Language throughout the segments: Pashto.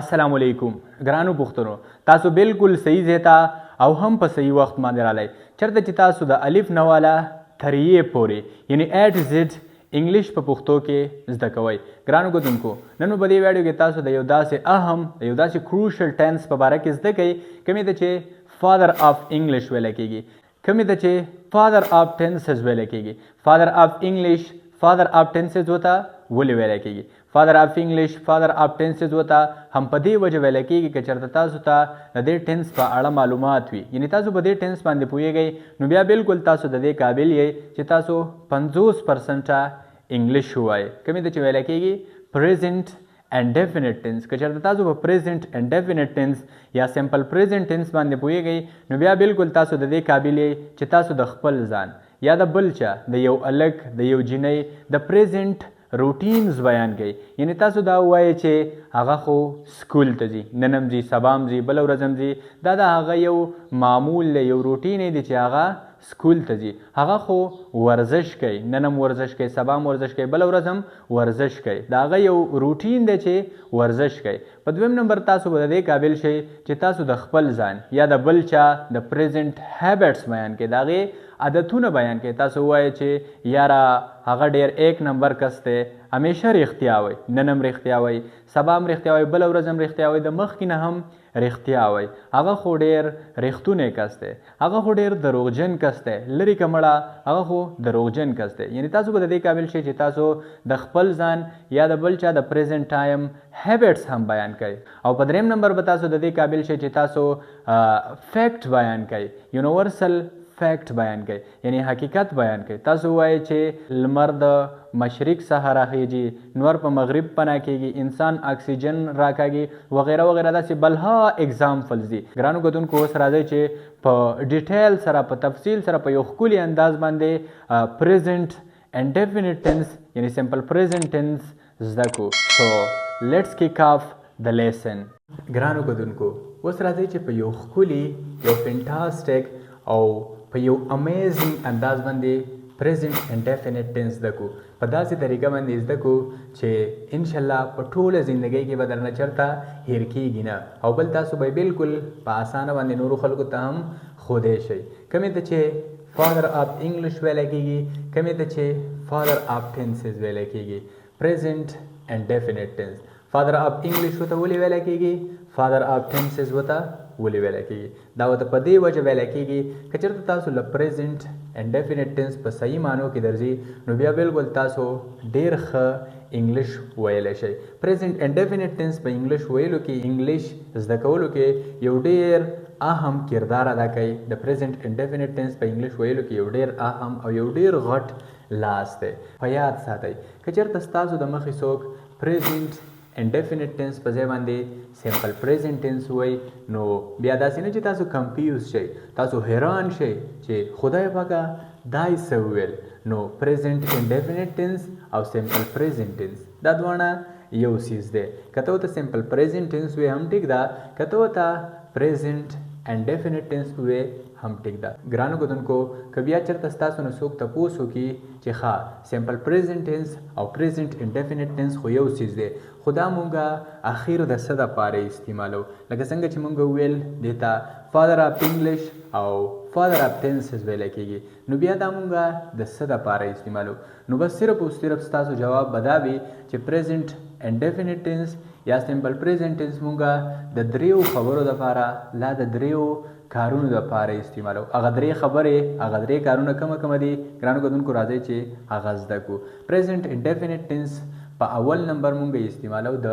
अस्सलाम वालेकुम ګرانو پښتنو تاسو بالکل صحیح ځای او هم په صحیح وخت باندې رالی چرته چې تاسو د الف نه والا تر یې پورې یعنی A to Z انګلیش په پښتو کې زده کوئ ګرانو ګدونکو نن په دې ویډیو کې تاسو د یو داسې اهم د یو داسې کروشل ټینس په باره کې زده کوئ کومې ته چې فادر اف انګلیش ویل کېږي کومې ته چې فادر اف ټینسز ویل کېږي فادر اف انګلیش فادر اف ټینسز وته ولې ویل کېږي فادر اف انګلیش فادر اف ټینسز وته هم په دې وجه ویل کېږي که چېرته تاسو ته د دې ټینس په اړه معلومات وي یعنی تاسو په دې ټینس باندې پوهیږئ نو بیا بالکل تاسو د دې قابل یې چې تاسو 50% انګلیش ووایئ کومې ته چې ویل کېږي پریزنټ and definite tense که چېرته تاسو په present and definite tense یا simple present tense باندې پوهیږئ نو بیا بالکل تاسو د دې قابل یې چې تاسو د خپل ځان یا د بل چا د یو الګ د یو جنۍ د present روټینز بیان کوي یعنی تاسو دا ووایئ چې هغه خو سکول ته ځي نن هم ځي سبا هم ځي بله ورځ هم ځي دا د هغه یو معمول دی یو روټین دی چې هغه سکول ته ځي هغه خو ورزش کوي نن هم ورزش کوي سبا هم ورزش کوي بله ورځ هم ورزش کوي د هغه یو روټین دی چې ورزش کوي په دویم نمبر تاسو به د دې قابل شئ چې تاسو د خپل ځان یا د بل چا د پریزنټ هیبټس بیان کړئ د هغې عادتونه بیان کړئ تاسو ووایئ چې یاره هغه ډېر 1 نمبر کس دی همیشه رښتیا وایي نن هم رښتیا وایي سبا هم رښتیا وایي بله ورځ هم رښتیا وایي د مخکې نه هم رښتیا وایي هغه خو ډېر رښتونی کس دی هغه خو ډېر دروغجن کس دی لرې که مړه هغه خو دروغجن کس دی یعنی تاسو به د دې قابل شئ چې تاسو د خپل ځان یا د بل چا د پریزنټ ټایم هیبټس هم بیان کوئ او په دریم نمبر به تاسو د دې قابل شئ چې تاسو فیکټ بیان کوئ یونیورسل فیکټ بیان کوي یعنی حقیقت بیان کوي تاسو وایئ چې لمر د مشرق څخه راخیږي نور په مغرب پناه کیږي انسان اکسیجن راکاږي وغیره وغیره داسې بلها اگزامپلز دي ګرانو ګدونکو اوس راځئ چې په ډیټیل سره په تفصیل سره په یو ښکلي انداز باندې پریزنټ اینڈ ډیفینټ ټینس یعنی سمپل پریزنټ ټینس زده کړو سو لیټس کیک آف د لیسن ګرانو ګدونکو اوس راځئ چې په یو ښکلي یو فینټاسټک او په یو امیزنګ انداز باندې پریزنټ اینډ ډیفینټ ټینس زده کړو په داسې طریقه باندې زده کړو چې انشاءالله په ټوله زندګۍ کې به درنه چېرته هیر کېږي نه او بل تاسو به بلکل په اسانه باندې نورو خلکو ته هم ښودی شئ کومې ته چې فادر اف انګلیش ویلی کېږي کومې ته چې فادر اف ټینسز ویلی کېږي پریزنټ اینډ ډیفینټ ټینس فادر اف انګلیش ورته ولې ویلی کېږي فادر اف ټینسز ورته ولې ویلی کېږي دا ورته په دې وجه ویلی کېږي که چېرته تاسو له پریزنټ اینډ ډیفینټ ټینس په صحیح معنو کې درځي نو بیا بالکل تاسو ډېر ښه انګلیش ویلی شئ پریزنټ اینډ ډیفینټ ټینس په انګلیش ویلو کې انګلیش زده کولو کې یو ډېر اهم کردار ادا کوي د پریزنټ اینډ ډیفینټ ټینس په انګلیش ویلو کې یو ډېر اهم او یو ډېر غټ لاس دی په یاد ساتئ که چېرته ستاسو د مخې څوک پریزنټ اینډ ډیفینټ ټینس په ځای باندې سمپل پریزنټ ټینس وایي نو بیا داسې نه چې تاسو کنفیوز شئ تاسو حیران شئ چې خدای پاکه دا یې څه وویل نو پریزنټ اینډ ډیفینټ ټینس او سمپل پریزنټ ټینس دا دواړه یو څیز دی که ته ورته سمپل پریزنټ ټینس وایې هم ټیک ده که ته ورته پریزنټ اینډ ډیفینټ ټینس وایې هم ټیک ده ګرانو ګدونکو که بیا چېرته ستاسو نه څوک تپوس وکړي چې ښه سمپل پریزنټ ټینس او پریزنټ انډیفینټ ټینس خو یو څیز دی خو دا مونږه اخر د څه دپاره استعمالو لکه څنګه چې مونږ وویل دې ته فادر اف انګلیش او فادر اف ټینسز ویلی کېږي نو بیا دا مونږه د څه دپاره استعمالو نو بس صرف او صرف ستاسو جواب به دا وي چې پریزنټ انډیفینټ ټینس یا سمپل پریزنټ ټینس مونږه د دریو خبرو دپاره لا د دریو کارونو دپاره استعمالو هغه درې خبرې هغه درې کارونه کومه دي ګرانو ګدونکو راځئ چې هغه زده کړو پریزنټ انډیفینټ ټینس په اول نمبر مونږ استعمالو د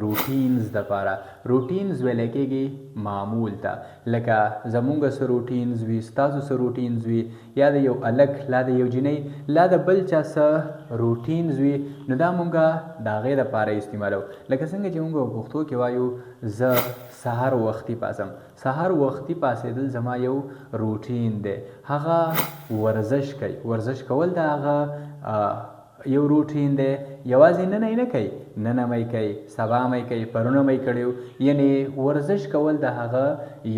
روټینز دپاره روټینز ویلی کېږي معمول ته لکه زمونږ څه روټینز وي ستاسو څه روټینز وي یا د یو الګ لا د یو جنۍ لا د بل چا څه روټینز وي نو دا مونږ د هغې دپاره استعمالو لکه څنګه چې مونږ په پښتو کې وایو زه سهار وختي پاسم سهار وختي پاسېدل زما یو روټین دی هغه ورزش کوي ورزش کول د هغه یو روټین دی یوازې نن یې نه کوي نن هم یې کوي سبا هم یې کوي پرون هم یې کړی یعنې ورزش کول د هغه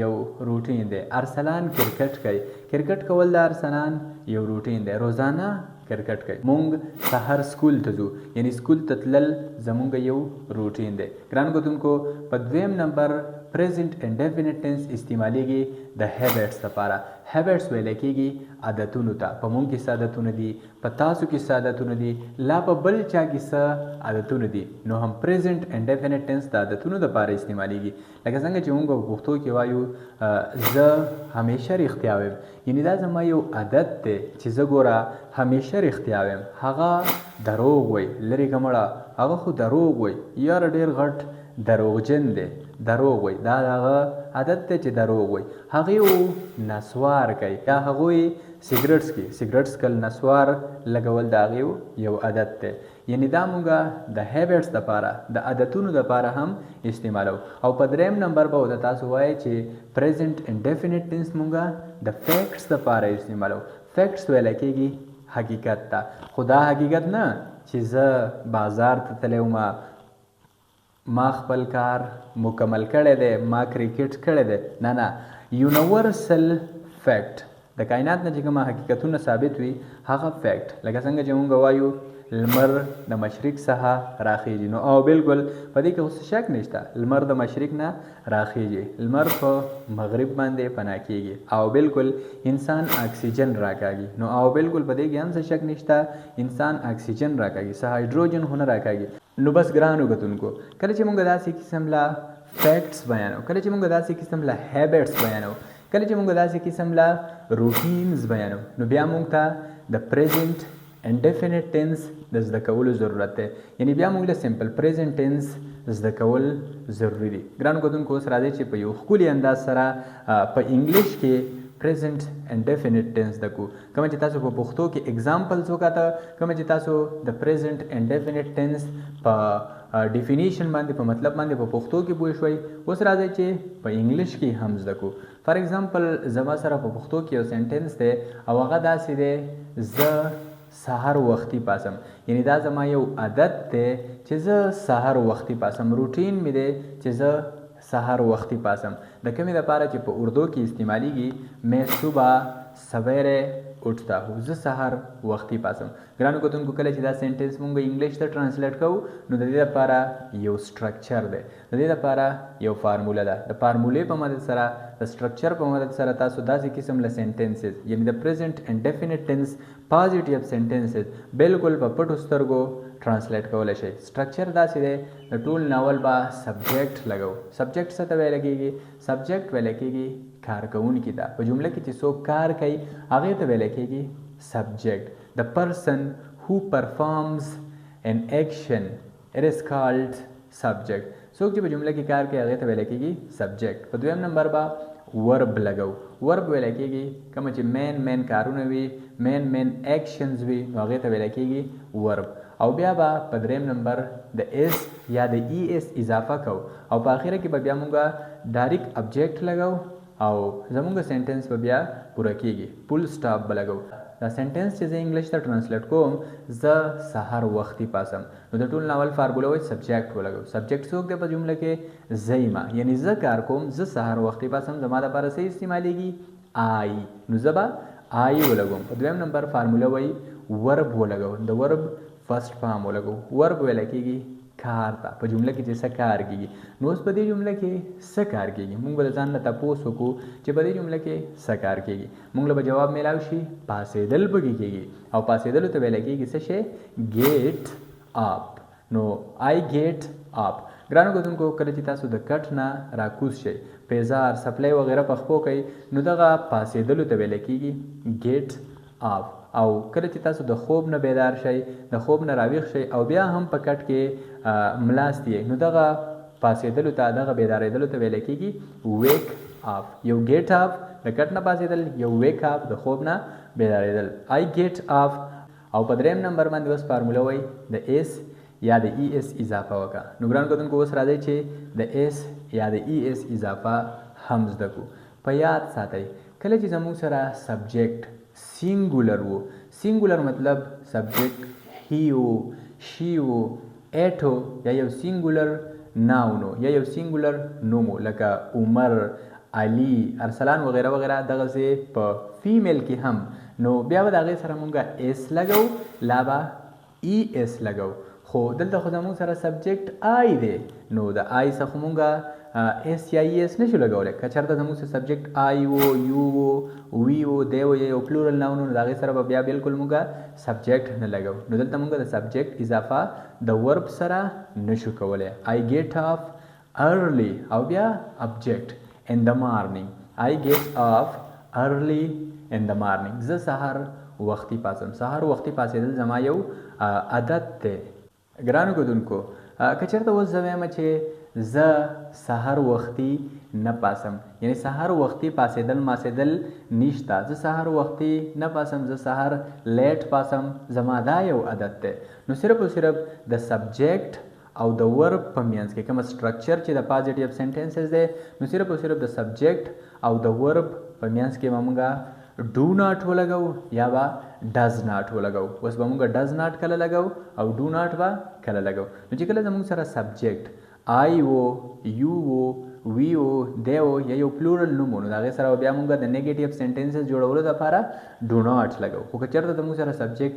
یو روټین دی ارسلان کرکټ کوي کرکټ کول د ارسلان یو روټین دی روزانه کرکټ کوي. مونږ سحر سکول ته ځو، یعنی سکول ته تلل زمونږ یو روټین دی. ګرانو کتونکو په دویم نمبر پریزنٹ انډیفینټ ټینس استعمالیږي د هیبټس لپاره. هیبټس ویل کېږي عادتونو ته. په مونږ کې څه عادتونه دي، په تاسو کې څه عادتونه دي، لا په بل چا کې څه عادتونه دي، نو هم پریزنٹ انډیفینټ ټینس د عادتونو لپاره استعمالیږي. لکه څنګه چې مونږ په پښتو کې وایو زه همیشه رښتیا وایم، یعنی دا زما یو عادت دی چې زه ګوره همیشه رښتیا وایم. هغه دروغ وایي، لرې که مړه هغه خو دروغ وایي، یاره ډېر غټ دروغجن دی، دروغ وایي. دا هغه عادت دی چې دروغ وایي. هغې یو نسوار کوي یا هغوی سیګرټس کوي، سیګرټس کل نسوار لګول د هغې یو عادت دی. یعنی دا مونږه د هیبټس دپاره د عادتونو دپاره هم استعمالو. او په دریم نمبر به د تاسو وایي چې پریزنٹ انډیفینټ ټینس مونږه د فیکټس دپاره استعمالو. فیکټس ویلی کېږي حقیقت ته، خو دا حقیقت نه چې زه بازار ته تللی وم، ما خپل کار مکمل کړی دی، ما کرکټ کړی دی، نه نه. یونیورسل فیکټ د کائنات نه چې کومه حقیقتونه ثابت وي هغه فیکټ. لکه څنګه چې مونږ وایو لمر د مشرق څخه راخیږي، نو او بالکل په دې کې اوس شک نشته، لمر د مشرق نه راخیږي، لمر په مغرب باندې پناه کیږي، او بالکل انسان اکسیجن راکاږي، نو او بالکل په دې کې هم څه شک نشته، انسان اکسیجن راکاږي، څه هایدروجن خو نه راکاږي. نو بس ګرانو کتونکو کله چې مونږ داسې قسم لا فیکټس بیانو، کله چې مونږ داسې قسم لا هیبټس بیانو، کله چې مونږ داسې قسم لا روټینز بیانو، نو بیا مونږ ته د پریزنٹ انډیفینټ ټینس د زده کولو ضرورت دی. یعنی بیا مونږ له سمپل پریزنٹ ټینس زده کول ضروری دي. ګرانو کتونکو اوس راځئ چې په یو ښکلي انداز سره په انګلیش کې پریزنٹ انډیفینټ ټینس زده کړو. کومه چې تاسو په پښتو کې اگزامپلز وکاته، کومه چې تاسو د پریزنٹ انډیفینټ ټینس په ډیفینیشن باندې په مطلب باندې په پښتو کې پوه شوئ. اوس راځئ چې په انګلیش کې هم زده کړو. فار ایگزامپل زما سره په پښتو کې یو سنټنس دی او هغه داسې دی، زه سحر وختي پاسم. یعنی دا زما یو عادت دی چې زه سحر وختي پاسم، روټین مې دی چې زه سحر وختي پاسم. د کومې لپاره چې په اردو کې استعمالیږي، میں صبح سویرے اٹھتا ہوں، زه سحر وختي پاسم. ګرانو کتونکو کله چې دا سنټنس مونږ انګلیش ته ټرانسلیټ کوو نو د دې لپاره یو سټرکچر دی، د دې لپاره یو فارموله ده. د فارمولې په مدد سره، د سټرکچر په مدد سره تاسو داسې قسم له سنټنسز، یعنی د پریزنٹ انډیفینټ ټینس پازیټیو سنټنسز بالکل په پټو سترګو ټرانسلیټ کولی شئ. سټرکچر داسې دی، د ټول ناول به سبجیکټ لګو. سبجیکټ څه ته ویل کېږي؟ سبجیکټ ویل کېږي کارکوونکي ته. په جمله کې چې څوک کار کوي هغې ته ویل کېږي سبجیکٹ. The person who performs an action, it is called subject. څوک چې په جمله کې کار کوي هغې ته ویل کېږي سبجیکټ. په دویم نمبر به ورب لګو. ورب ویل کېږي کومه چې مین کارونه وي، مین ایکشنز وي، نو هغې ته ویل کېږي ورب. او بیا به په دریم نمبر د ایس یا د ای ایس اضافه کو، او په آخره کې به بیا مونږه ډایرکټ ابجیکټ لګو او زمونږ سنټنس به بیا پوره کېږي، فل سټاپ به لګو. دا سنټنس چې زه انګلیش ته ټرانسلیټ کوم، زه سحر وختي پاسم، نو د ټول ناول فارموله وایي سبجیکټ ولګو. سبجیکټ څوک دی په جمله کې؟ زه یم، یعنی زه کار کوم، زه سحر وختي پاسم، زما لپاره څه استعمالیږي؟ آی، نو زه به آی ولګوم. په دویم نمبر فارموله وایي ورب ولګو. د ورب فرست فارم ولګو. ورب ویل کېږي کار ته، په جمله کې چې څه کار کېږي. نو اوس په دې جمله کې څه کار کېږي؟ مونږ به د ځان نه تپوس وکړو چې په دې جمله کې څه کار کېږي. مونږ له به جواب میلاو شي پاسېدل پکې کېږي، او پاسېدلو ته ویل کېږي څه شی؟ ګیټ اپ. نو آی ګیټ اپ. ګرانو کتونکو کله چې تاسو د کټ نه راکوز شئ، پیزار سپلی وغیره پخپو کوئ، نو دغه پاسېدلو ته ویل کېږي ګیټ اپ. او کله چې تاسو د خوب نه بیدار شئ، د خوب نه راویښ شئ او بیا هم په کټ کې ملاست یې، نو دغه پاسېدلو ته، دغه بیدارېدلو ته ویل کېږي ویک اپ. یو ګیټ اپ د کټ نه پاسېدل، یو ویک اپ د خوب نه بیدارېدل. آی ګیټ اپ. او په دریم نمبر باندې اوس فارموله وایي د ایس یا د ای ایس اضافه وکړه. نو ګرانو کتونکو اوس راځئ چې د ایس یا د ای ایس اضافه هم زده کړو. په یاد ساتئ کله چې زموږ سره سبجیکټ سینګولر وو، سینګولر مطلب سبجیکټ هی وو، شي وو، ایټ وو، یا یو سینګولر ناون وو، یا یو سینګولر نوم وو، لکه عمر، علي، ارسلان وغیره وغیره. دغسې په فیمیل کې هم نو بیا به د هغې سره مونږه اس لګو لا به ای اس لګو خو دلته خو زموږ سره سبجیکټ آی دی نو د آی څخه مونږه اس یا ای اس نشو لګولی که چېرته زموږ سره سبجیکټ آی و یو و وی و دی و یو پلورل ناون نو د هغې سره به بیا بالکل مونږه سبجیکټ نه لګو نو دلته مونږه د سبجیکټ اضافه د ورب سره نشو کولی آی ګیټ اف early او بیا object in the morning I get up early in the morning زه سهار وختي پاسم سهار وختي پاسېدل زما یو عادت دی ګرانو کتونکو که چېرته اوس زه وایم چې زه سهار وختي نه پاسم یعنی سهار وختي پاسېدل ماسېدل نشته زه سهار وختي نه پاسم زه سهار لیټ پاسم زما دا یو عادت دی نو صرف او صرف د سبجیکټ او د ورب په منځ کې کوم سټرکچر چې د پازیټیو سنټنسز دی نو صرف او صرف د سبجیکټ او د ورب په منځ کې به مونږه ډو ناټ ولګو یا به ډز ناټ ولګو اوس به مونږه ډز ناټ کله لګو او ډو ناټ به کله لګو نو چې کله زموږ سره سبجیکټ آی و یو و وی و دی و یا یو پلورل نوم و نو د هغې سره بیا مونږ د نیګیټیو سنټنسز جوړولو دپاره ډو ناټ لګو خو که چېرته زموږ سره سبجیکټ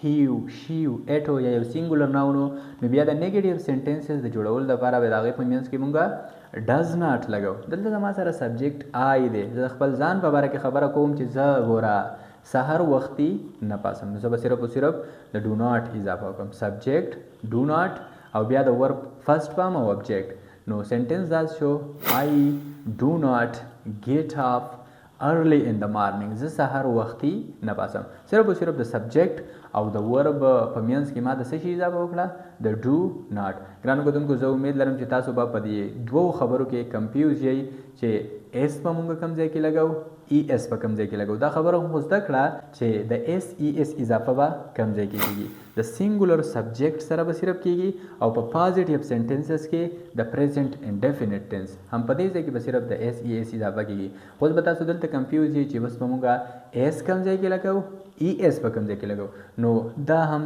هیو شیو ایټو یا یو سینګولر ناون نو بیا د نیګیټیو سنټنسز د جوړولو دپاره به د هغې په منځ کې مونږه ډز ناټ لګو دلته زما سره سبجیکټ آی دی زه د خپل ځان په باره کې خبره کوم چې زه ګوره سهار وختي نه پاسم نو زه به صرف او صرف د ډو ناټ اضافه وکړم سبجیکټ ډو ناټ او بیا د ورب فرست فارم او object نو سنټنس دا شو I do not get up early in the morning زه سهار وختي نه پاسم صرف او صرف د سبجیکټ او د ورب په منځ کې ما د څه شي اضافه وکړه د ډو ناټ ګرانو کتونکو زه امید لرم چې تاسو به په دې دوو خبرو کې کنفیوز یئ چې اس په مونږ کوم ځای کې لګو ای اس په کوم ځای کې لګو دا خبره خو زده کړه چې د اس ای اس اضافه به کوم ځای کې کېږي د سینګولر سبجیکټ سره به صرف کېږي او په پازیټیو سنټنسز کې د پریزنټ انډیفینټ ټینس هم په دې ځای کې به صرف د اس ای اس اضافه کېږي اوس به تاسو دلته کنفیوز یئ چې بس به مونږه اس کوم ځای کې لګو ای اس په کوم ځای کې لګو نو دا هم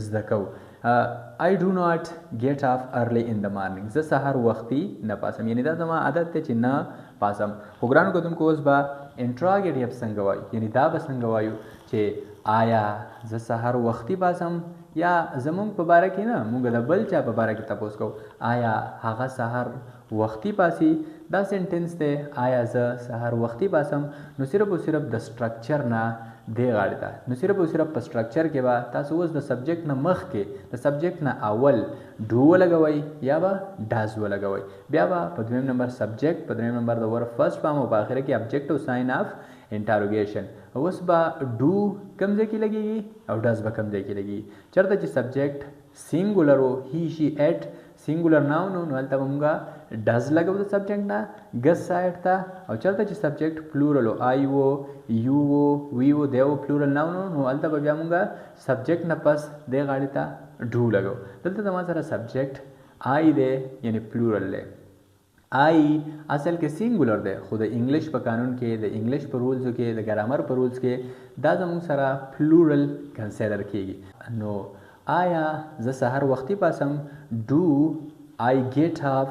زده کوو I do not get up early in the morning زه سهار وختي نه پاسم یعنی دا زما عادت دی چې نه پاسم خو ګرانو کتونکو اوس به انټراګیټیو څنګه وایو یعنی دا به څنګه وایو چې آیا زه سهار وختي پاسم یا زمونږ په باره کې نه مونږ د بل چا په باره کې تپوس کوو آیا هغه سهار وختي پاسي دا سنټنس دی آیا زه سهار وختي پاسم نو صرف او صرف د سټرکچر نه دی غاړې ته نو صرف او صرف په سټرکچر کې به تاسو اوس د سبجیکټ نه مخکې د سبجیکټ نه اول ډو ولګوئ یا به ډاز ولګوئ بیا به په دویم نمبر سبجیکټ په دریم نمبر د ورب فرست فارم او په آخره کې ابجیکټ او ساین اف انټاروګیشن اوس به ډو کوم ځای کې لګېږي او ډاز به کوم ځای کې لګېږي چېرته چې سبجیکټ سینګولر و هی شي ایټ سینګولر ناون نو هلته به مونږه ډز لګو د سبجیکټ نه ګس سایډ ته او چېرته چې سبجیکټ پلورل و آی و یو و وی و دی و پلورل ناون نو هلته به بیا مونږه سبجیکټ نه پس دی غاړې ته ډو لګو دلته زما سره سبجیکټ آی دی یعنی پلورل دی آی اصل کې سینګولر دی خو د انګلیش په قانون کې د انګلیش په رولزو کې د ګرامر په رولز کې دا زموږ سره پلورل کنسیډر کېږي نو آیا زه سهار وختي پاسم ډو آی ګیټ اپ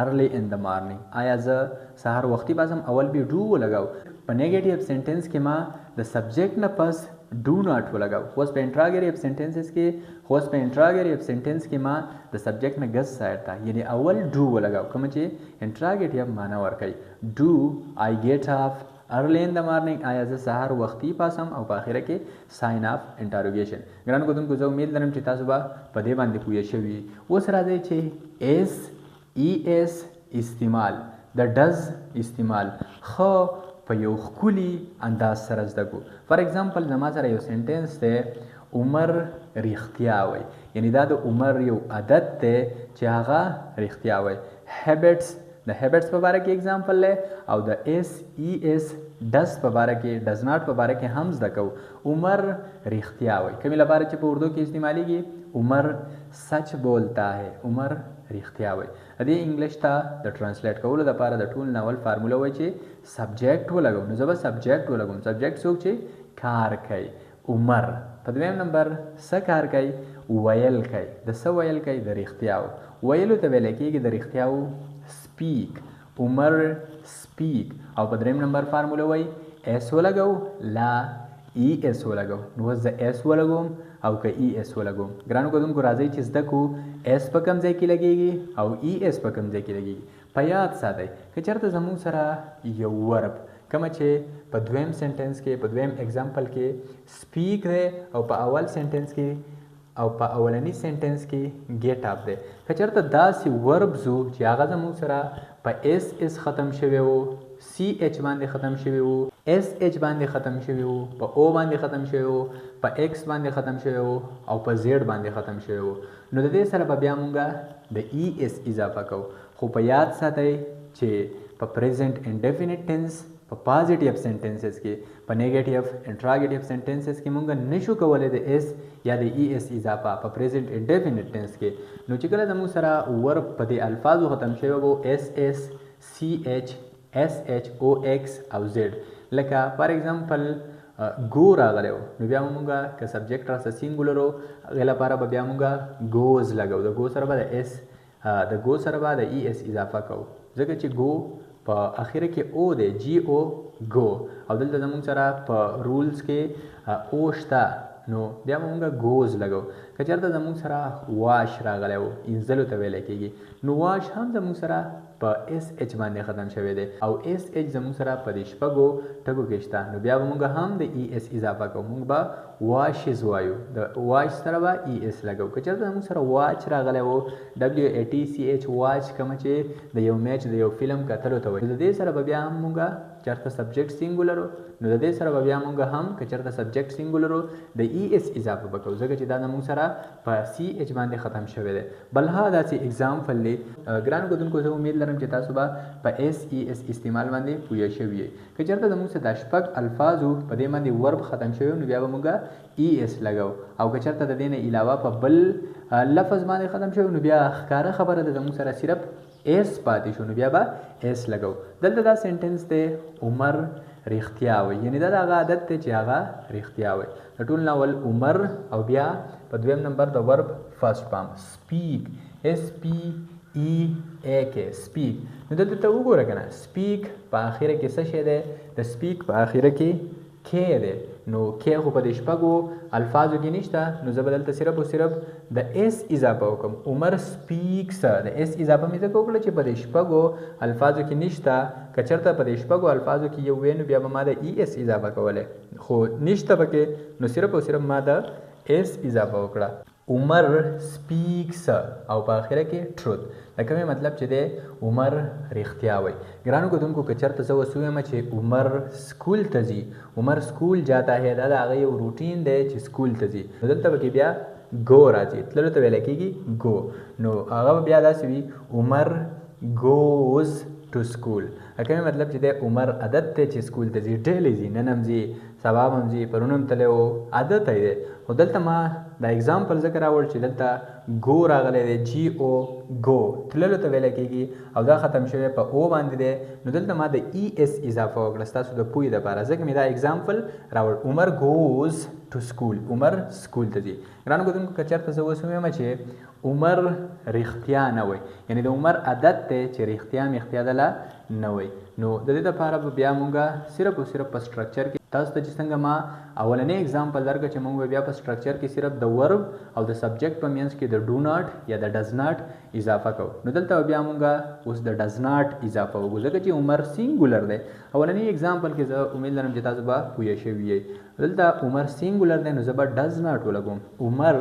ارلی ان د مارننګ آیا زه سهار وختي پاسم اول به ډو ولګاو په نیګیټیو سنټنس کې ما د سبجیکټ نه پس ډو ناټ ولګاو خو په انټراګیټیو سنټنسز کې ما د سبجیکټ نه ګس سایډ ته یعنی اول ډو ولګاو کوم چې انټراګیټیو معنا ورکوي ډو آی ګیټ اپ ارلی ان د مارننګ آیا زه سهار وختي پاسم او په آخره کې ساین اف انټاروګیشن ګرانو کتونکو زه امید لرم چې تاسو به په دې باندې پوه شوي اوس راځئ چې اس ای اس استعمال د ډز استعمال ښه په یو ښکلي انداز سره زده کړو فار ایگزامپل زما سره یو سنټنس دی عمر رښتیا وایي یعنی دا د عمر یو عادت دی چې هغه رښتیا وایي هیبټس د هیبټس په باره کې اگزامپل دی او د اس ای اس ډز په باره کې ډز ناټ په باره کې هم زده کوو عمر رښتیا وایي کومې لپاره چې په اردو کې استعمالیږي عمر سچ بولتا ہے عمر رښتیا وایي دې انګلیش ته د ټرانسلیټ کولو لپاره د ټول ناول فارموله وایي چې سبجیکټ ولګوم نو زه به سبجیکټ ولګوم سبجیکټ څوک چې کار کوي عمر په دویم نمبر څه کار کوي ویل کوي د څه ویل کوي د رښتیاو ویلو ته ویلی کېږي د رښتیاو سپیک عمر سپیک او په دریم نمبر فارموله وایي ایس ولګو لا ای اس ولګو نو زه اس ولګوم او که ای اس ولګوم. ګرانو کتونکو راځئ چې زده کو اس په کوم ځای کې لګیږي او ای اس په کوم ځای کې لګیږي. په یاد ساتئ که چېرته زموږ سره یو ورب کومه چې په دویم سنټنس کې په دویم اگزامپل کې سپیک دی او په اول سنټنس کې او په اولنی سنټنس کې گیټ اپ دی. که چېرته داسې وربز وو چې هغه زموږ سره په اس اس ختم شوی وو، سی ایچ باندې ختم شوی وو، اس ایچ باندې ختم شوی وو، په او باندې ختم شوی وو، په ایکس باندې ختم شوی وو او په زیډ باندې ختم شوی وو، نو د دې سره به بیا مونږ د ای اس اضافه کوو. خو په یاد ساتئ چې په پریزنټ انډیفینټ ټینس په پازیټیو سنټنسز کې په نیگیټیو انټراګیټیو سنټنسز کې مونږ نشو کولی د اس یا د ای اس اضافه په پریزنټ انډیفینټ ټینس کې. نو چې کله زموږ سره ورب په دې الفاظو ختم شوی وو اس اس سی ایچ اس ایچ او ایکس او زیډ، لکه فار ایگزامپل ګو راغلی و نو بیا مونږ که سبجیکټ راسه سینګولر و هغې لپاره به بیا مونږ ګوز لګو، د ګو سره به د اس د ګو سره به د ای اس اضافه کوو ځکه چې ګو په اخره کې او دی جی او ګو او دلته زموږ سره په رولز کې او شته نو بیا مونږ ګوز لګو. که چېرته زموږ سره واش راغلی و انځلو ته ویلی کېږي نو واش هم زموږ سره په اس ایچ باندې ختم شوی دی او اس ایچ زموږ سره په دې شپږو ټکو کې شته نو بیا به مونږ هم د ای اس اضافه کوو، مونږ به واشز وایو، د واش سره به ای اس لګو. که چېرته زموږ سره واچ راغلی و ډبلیو ای ټي سی ایچ واچ کومه چې د یو میچ د یو فلم کتلو ته وایي، د دې سره به بیا هم مونږ چېرته سبجیکټ سینګولر نو د دې سره به بیا مونږ هم که چېرته سبجیکټ سینګولر د ای اس اضافه به کوو ځکه چې دا زموږ سره په سی ایچ باندې ختم شوی دی. بلها داسې اگزامپل دی. ګرانو کتونکو زه امید لرم چې تاسو به په اس ای اس استعمال باندې پوه شوي یئ. که چېرته زموږ سره دا شپږ الفاظ وو په دې باندې ورب ختم شوی نو بیا به مونږ ای اس لګو او که چېرته د دې نه علاوه په بل لفظ باندې ختم شوی نو بیا ښکاره خبره ده زموږ سره صرف اس پاتې شو نو بیا به اس لګو. دلته دا سنټنس دی عمر رښتیا وایي، یعنې دا د هغه عادت دی چې هغه رښتیا وایي. د ټول ناول عمر او بیا په دویم نمبر د ورب فرست فارم سپیک اس پی ای ای کې سپیک. نو دلته ته وګوره که نه سپیک په اخره کې څه شی دی؟ د سپیک په اخره کې کې دی نو کې خو په دې شپږو الفاظو کې نشته نو زه به دلته صرف او صرف د اس اضافه وکړم. عمر سپیکس د اس اضافه مې ځکه وکړه چې په دې شپږو الفاظو کې نشته. که چېرته په دې شپږو الفاظو کې یو وی نو بیا به ما د ای اس اضافه کولی خو نشته پکې نو صرف او صرف ما د اس اضافه وکړه. عمر سپیکس او په اخره کې ټروت د کومې مطلب چې دی عمر رښتیا وایي. ګرانو کتونکو که چېرته زه اوس ووایم چې عمر سکول ته ځي، عمر سکول جاتا ہے دا د هغه یو روټین دی چې سکول ته ځي نو دلته پکې بیا ګو راځي، تللو ته ویلی کېږي ګو نو هغه به بیا داسې وي عمر ګوز ټو سکول. کومې مطلب چې دی عمر عادت دی چې سکول ته ځي، ډیلی ځي، نن هم ځي، سبا هم ځي، پرون هم تللی و، عادت یې دی. خو دلته ما دا اگزامپل ځکه راوړ چې دلته ګو راغلی دی جی او ګو تللو ته ویلی کېږي او دا ختم شوی په او باندې دی نو دلته ما د ای اس اضافه وکړه ستاسو د پوهې دپاره ځکه مې دا اگزامپل راوړ. عمر ګوز ټو سکول، عمر سکول ته ځي. ګرانو کتونکو که چېرته زه اوس ووایم چې عمر رښتیا نه وایي، یعنې د عمر عادت دی چې رښتیا مښتیا دله نه وایي نو د دې دپاره به بیا مونږ صرف او صرف په سټرکچر کې تاسو ته چې څنګه ما اولنی اگزامپل درکړه چې مونږ به بیا په سټرکچر کې صرف د ورب او د سبجیکټ په منځ کې د ډو ناټ یا د ډز ناټ اضافه کوو نو دلته بیا مونږ اوس د ډز ناټ اضافه وکړو ځکه چې عمر سینګولر دی. اولنی اگزامپل کې زه امید لرم چې تاسو به پوه شوي یئ. دلته عمر سینګولر دی نو زه به ډز ناټ ولګوم عمر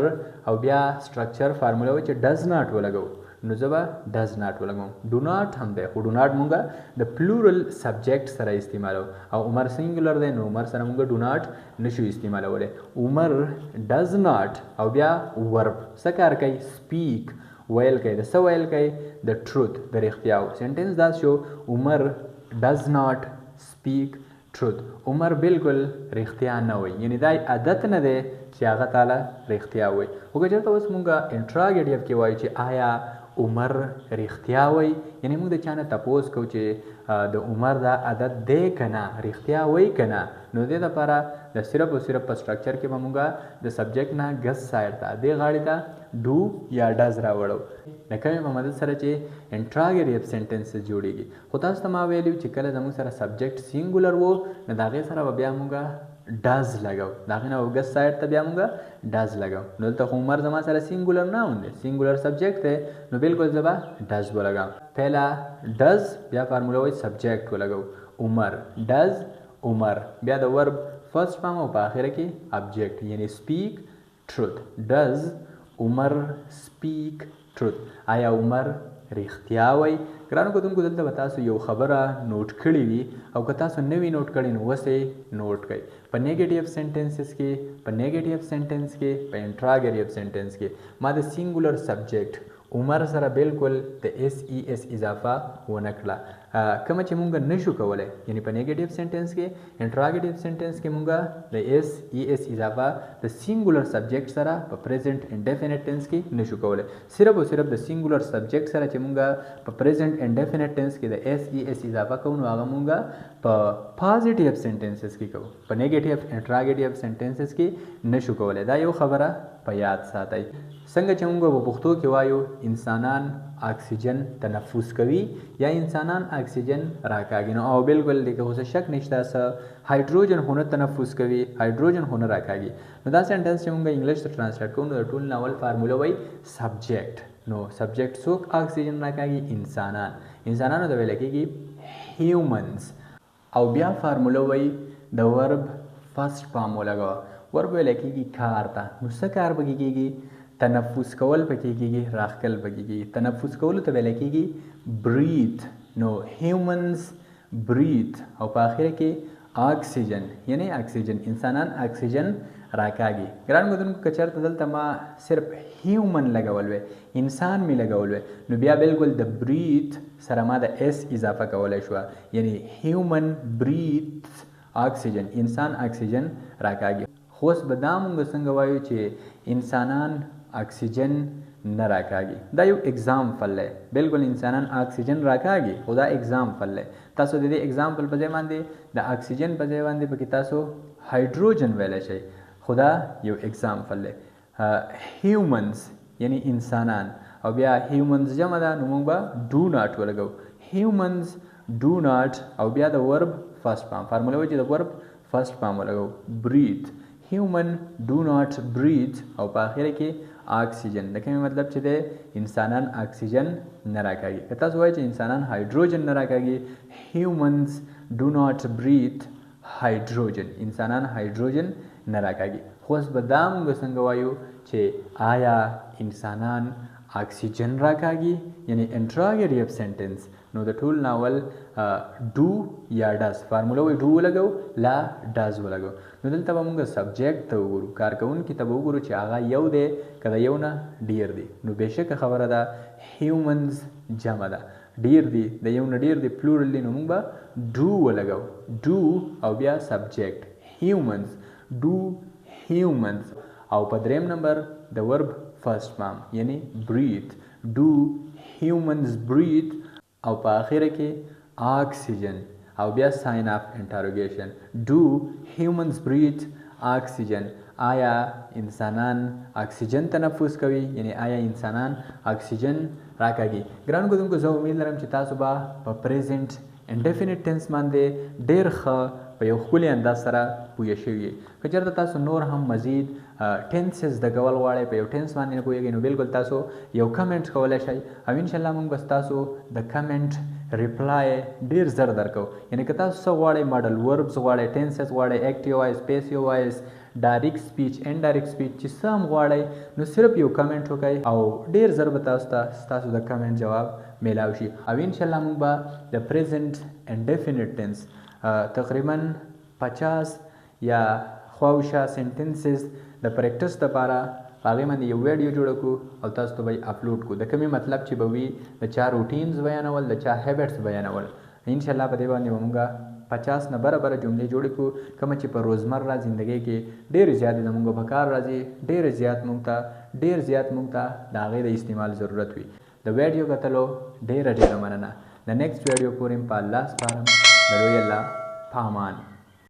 او بیا سټرکچر فارموله وایي چې ډز ناټ ولګو نو زه به ډز ناټ ولګوم. ډو ناټ هم دی خو ډو ناټ مونږ د پلورل سبجیکټ سره استعمالو او عمر سینګولر دی نو عمر سره مونږ ډو ناټ نشو استعمالولی. عمر ډز ناټ او بیا ورب څه کار کوي؟ سپیک ویل کوي. د څه ویل کوي؟ د ټروت د رښتیاو. سنټنس دا شو عمر ډز ناټ سپیک ټروت. عمر بالکل رښتیا نه وایي، یعنې دا عادت نه دی چې هغه تاله رښتیا وایي. خو که چېرته اوس مونږ انټراګیټیو کې وایو چې آیا عمر رښتیا وایي، یعنې موږ د چا نه تپوس کوو چې د عمر دا عادت دی که نه، رښتیا وایي که نه، نو د دې دپاره د صرف او صرف په سټرکچر کې به مونږ د سبجیکټ نه ګس سایډ ته دې غاړې ته ډو یا ډز راوړو د کومې په مدد سره چې انټراګیټیو سنټنسز جوړېږي. خو تاسو ته ما ویلي چې کله زموږ سره سبجیکټ سینګولر و نو د هغې سره به بیا مونږ डज लगाو داغه نه اوګس سایډ ته بیا موږ ډز لګاو نو دلته عمر زما سره سینګولر ناون دی سینګولر سبجیکټ دی نو بالکل زبا ډز ولګاو پهلا ډز بیا فارمولا وای سبجیکټ ولګاو عمر ډز عمر بیا د ورب فرست فارم او په اخر کې ابجیکټ یعنی سپیک ټروت ډز عمر سپیک ټروت آیا عمر رښتیا وای ګرانو کتونکو دلته به تاسو یو خبره نوٹ کړې وي او که تاسو نوی نوٹ کړئ نو اوس یې نوٹ کړئ په نیګیټیو سینټنسز کې په نیګیټیو سینټنس کې په انټراګیټیو سینټنس کې ما د سینګولر سبجیکټ عمر سره بالکل د اس ای اس اضافه ونه کړه کومه چې مونږ نشو کولای یعنی په نیګیټیو سینټنس کې انټراګیټیو سینټنس کې مونږ د اس ای اس اضافه د سینګولر سبجیکټ سره په پریزنٹ انډیفینټ ټینس کې نشو کولای صرف او صرف د سینګولر سبجیکټ سره چې مونږ په پریزنٹ انډیفینټ ټینس کې د اس ای اس اضافه کوو نو هغه مونږ په پازیټیو سینټنسز کې کوو په نیګیټیو انټراګیټیو سینټنسز کې نشو کولای دا یو خبره په یاد ساتئ څنګه چې موږ په پښتو کې وایو انسانان اکسیجن تنفس کوي یا انسانان اکسیجن راکاږي نو او بالکل دغه اوس شک نشته س هایدروجن هونه تنفس کوي هایدروجن هونه راکاږي نو دا سنټنس چې موږ انګلیش ته ترانسلیټ کوو نو ټول ناول فارمولا وای سبجیکټ نو سبجیکټ څوک اکسیجن راکاږي انسانانو ته ویل کېږي هیومنز او بیا فارمولا وای د ورب فرست فارم ولګو ورب ویل کېږي کار ته نو څه کار پکې کېږي تنفس کول پکې کېږي راخکل پکې کېږي تنفس کولو ته ویل کېږي بریث نو هیومنز بریث او په اخر کې اکسیجن یعنی اکسیجن انسانان اکسیجن راکاږي ګران مدونکو کچرته دلته ما صرف هیومن لګول وې انسان می لګول وې نو بیا بالکل د بریث سره ما د اس اضافه کولای شو یعنی هیومن بریث اکسیجن انسان اکسیجن راکاږي خو اوس به دا مونږ څنګه وایو چې انسانان اکسیجن نه راکاږي دا یو اگزامپل دی بالکل انسانان اکسیجن راکاږي خو دا اگزامپل دی تاسو د دې اگزامپل په ځای باندې د اکسیجن په ځای باندې پکې تاسو هایدروجن ویلی شئ خو دا یو اگزامپل دی هیومنز یعنی انسانان او بیا هیومنز جمع ده نو موږ به ډو ناټ ولګو هیومنز ډو ناټ او بیا د ورب فرست فارم فارمولا وایي چې د ورب فرست فارم ولګو بریث هیومن ډو ناټ بریث او په اخر کې اکسیجن د کومې مطلب چې دی انسانان اکسیجن نه راکاږي که تاسو وایئ چې انسانان هایدروجن نه راکاږي هیومنز ډو ناټ بریث هایدروجن انسانان هایدروجن نه راکاږي خو اوس به دا موږ څنګه وایو چې آیا انسانان اکسیجن راکاږي یعنی انټراګیټیو سینټنس نو د ټول ناول ډو یا ډز فارمولا وایي ډو ولګو لا ډز ولګو نو دلته به موږ سبجیکټ ته وګورو کارکوونکي ته به وګورو چې هغه یو دی که د یو نه ډیر دی نو بېشکه خبره ده هیومنز جمع ده ډیر دی د یو نه ډیر دی پلورل دی نو موږ به ډو ولګو ډو او بیا سبجیکټ هیومنز ډو هیومنز او په دریم نمبر د ورب فرست فارم یعنی بریث ډو هیومنز بریث او په اخره کې اکسیجن او بیا ساین اف انټروګیشن ډو هیومنز بریث اکسیجن آیا انسانان اکسیجن تنفس کوي یعنی آیا انسانان اکسیجن راکاږي ګرانو کتونکو زه امید لرم چې تاسو به په پریزنټ انډیفینټ ټینس باندې ډېر ښه په یو ښکلي انداز سره پوه شوي که چېرته تاسو نور هم مزید ټینسز زده کول غواړئ په یو ټینس باندې نه پوهېږئ نو بالکل تاسو یو کمنټ کولی شئ او انشاءالله موږ به ستاسو د کمنټ ریپلای ډېر زر درکو یعنی که تاسو څه غواړئ ماډل وربز غواړئ ټینسز غواړئ ایکټیو وایس پیسیو وایس ډایرکټ سپیچ انډایرکټ سپیچ چې څه هم غواړئ نو صرف یو کمنټ وکړئ او ډېر زر به تاسو ته ستاسو د کمنټ جواب میلاو شي او انشاءالله موږ به د پریزنټ انډیفینټ ټینس تقریبا 50 یا خواوشا سنټنسز د پریکټس لپاره په هغې باندې یو ویډیو جوړه کړو او تاسو ته به یې اپلوډ کړو د کومې مطلب چې به وي د چا روټینز بیانول د چا هیبټس بیانول انشاءالله په دې باندې به موږ 50 نه بره جملې جوړې کړو کومه چې په روزمره زندګۍ کې ډېرې زیاتې زموږ په کار راځي ډېر زیات موږ ته د هغې د استعمال ضرورت وي د ویډیو کتلو ډېره مننه د نیکسټ ویډیو پورې په الله سپارم د لوی الله په امان